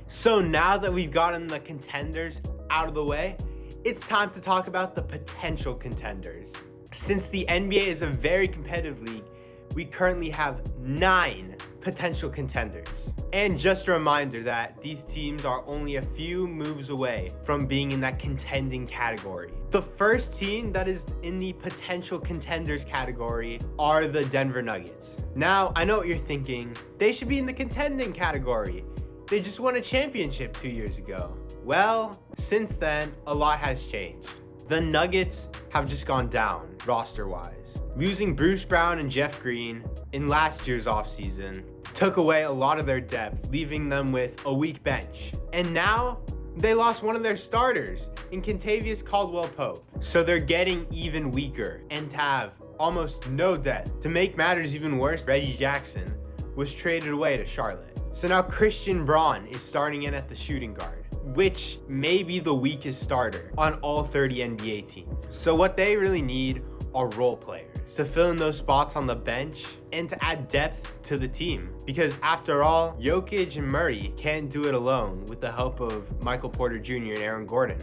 So now that we've gotten the contenders out of the way, it's time to talk about the potential contenders. Since the NBA is a very competitive league, we currently have 9 potential contenders. And just a reminder that these teams are only a few moves away from being in that contending category. The first team that is in the potential contenders category are the Denver Nuggets. Now, I know what you're thinking. They should be in the contending category. They just won a championship 2 years ago. Well, since then, a lot has changed. The Nuggets have just gone down roster-wise. Losing Bruce Brown and Jeff Green in last year's offseason took away a lot of their depth, leaving them with a weak bench. And now they lost one of their starters in Kentavious Caldwell-Pope. So they're getting even weaker and to have almost no depth. To make matters even worse, Reggie Jackson was traded away to Charlotte. So now Christian Braun is starting in at the shooting guard, which may be the weakest starter on all 30 NBA teams. So what they really need are role players to fill in those spots on the bench and to add depth to the team. Because after all, Jokic and Murray can't do it alone with the help of Michael Porter Jr. and Aaron Gordon.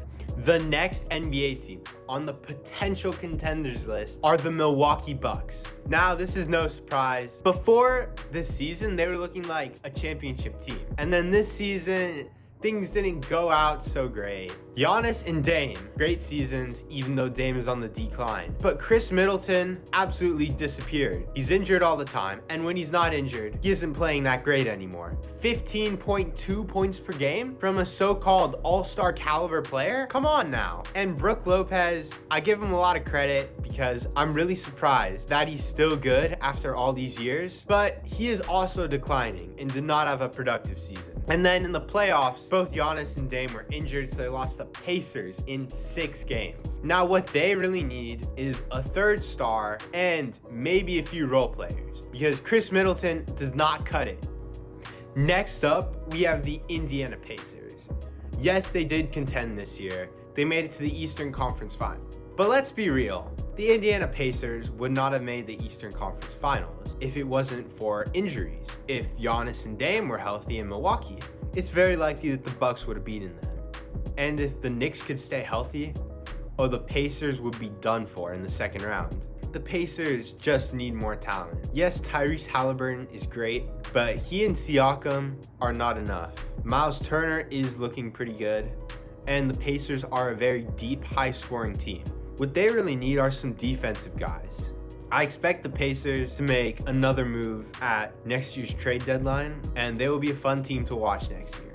The next NBA team on the potential contenders list are the Milwaukee Bucks. Now, this is no surprise. Before this season, they were looking like a championship team. And then this season, things didn't go out so great. Giannis and Dame, great seasons, even though Dame is on the decline. But Chris Middleton absolutely disappeared. He's injured all the time, and when he's not injured, he isn't playing that great anymore. 15.2 points per game from a so-called all-star caliber player? Come on now. And Brook Lopez, I give him a lot of credit because I'm really surprised that he's still good after all these years, but he is also declining and did not have a productive season. And then in the playoffs, both Giannis and Dame were injured, so they lost the Pacers in 6 games. Now, what they really need is a third star and maybe a few role players because Chris Middleton does not cut it. Next up, we have the Indiana Pacers. Yes, they did contend this year. They made it to the Eastern Conference Final. But let's be real, the Indiana Pacers would not have made the Eastern Conference Finals if it wasn't for injuries. If Giannis and Dame were healthy in Milwaukee, it's very likely that the Bucks would have beaten them. And if the Knicks could stay healthy, the Pacers would be done for in the second round. The Pacers just need more talent. Yes, Tyrese Halliburton is great, but he and Siakam are not enough. Miles Turner is looking pretty good, and the Pacers are a very deep, high-scoring team. What they really need are some defensive guys. I expect the Pacers to make another move at next year's trade deadline, and they will be a fun team to watch next year.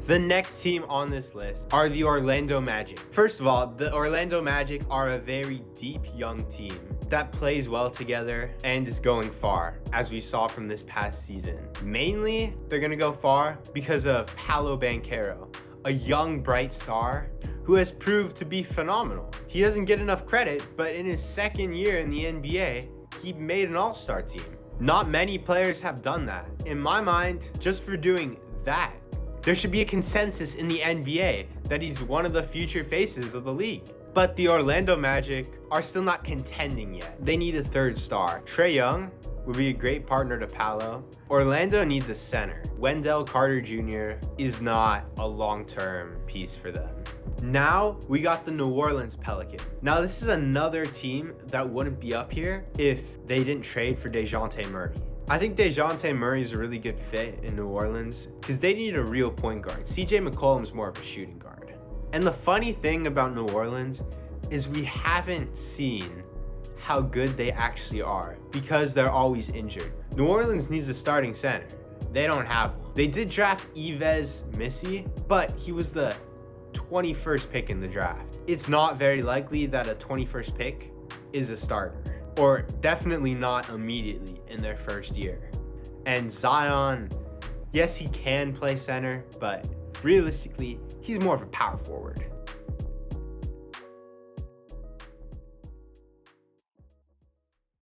The next team on this list are the Orlando Magic. First of all, the Orlando Magic are a very deep young team that plays well together and is going far, as we saw from this past season. Mainly, they're gonna go far because of Paolo Banchero, a young, bright star who has proved to be phenomenal. He doesn't get enough credit, but in his second year in the NBA, he made an all-star team. Not many players have done that. In my mind, just for doing that, there should be a consensus in the NBA that he's one of the future faces of the league. But the Orlando Magic are still not contending yet. They need a third star. Trae Young would be a great partner to Paolo. Orlando needs a center. Wendell Carter Jr. is not a long-term piece for them. Now we got the New Orleans Pelicans. Now this is another team that wouldn't be up here if they didn't trade for DeJounte Murray. I think DeJounte Murray is a really good fit in New Orleans because they need a real point guard. CJ McCollum's more of a shooting guard. And the funny thing about New Orleans is we haven't seen how good they actually are because they're always injured. New Orleans needs a starting center. They don't have one. They did draft Yves Missy, but he was the 21st pick in the draft. It's not very likely that a 21st pick is a starter, or definitely not immediately in their first year. And Zion, yes, he can play center, but realistically, he's more of a power forward.